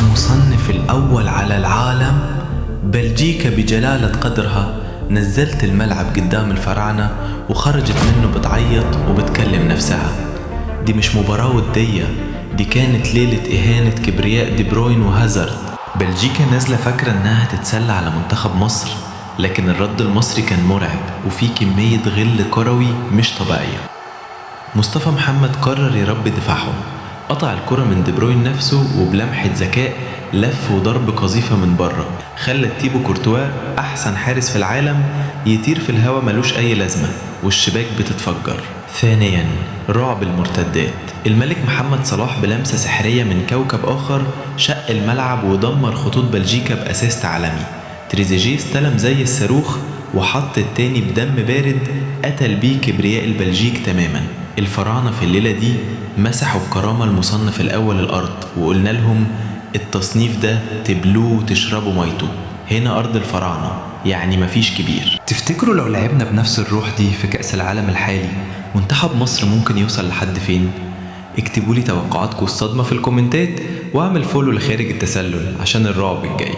المصنف الأول على العالم بلجيكا بجلالة قدرها نزلت الملعب قدام الفراعنة وخرجت منه بتعيط وبتكلم نفسها. دي مش مباراة ودية، دي كانت ليلة إهانة كبرياء دي بروين وهازارد. بلجيكا نازلة فاكرة إنها تتسلى على منتخب مصر، لكن الرد المصري كان مرعب وفي كمية غل كروي مش طبيعية. مصطفى محمد قرر يربي دفاعهم، قطع الكرة من دي بروين نفسه وبلمحة ذكاء لف وضرب قذيفة من بره خلى تيبو كورتوا أحسن حارس في العالم يطير في الهوا ملوش أي لازمة والشباك بتتفجر. ثانيا، رعب المرتدات. الملك محمد صلاح بلمسة سحرية من كوكب آخر شق الملعب ودمر خطوط بلجيكا بأسيست عالمي. تريزيجيه استلم زي الصاروخ وحط التاني بدم بارد قتل بيه كبرياء البلجيك تماما. الفراعنة في الليلة دي مسحوا بكرامة المصنف الأول الأرض وقلنا لهم التصنيف ده تبلوه وتشربوا ميته، هنا أرض الفراعنة يعني مفيش كبير. تفتكروا لو لعبنا بنفس الروح دي في كأس العالم الحالي منتخب مصر ممكن يوصل لحد فين؟ اكتبوا لي توقعاتكم الصدمة في الكومنتات واعمل فولو لخارج التسلل عشان الرعب الجاي.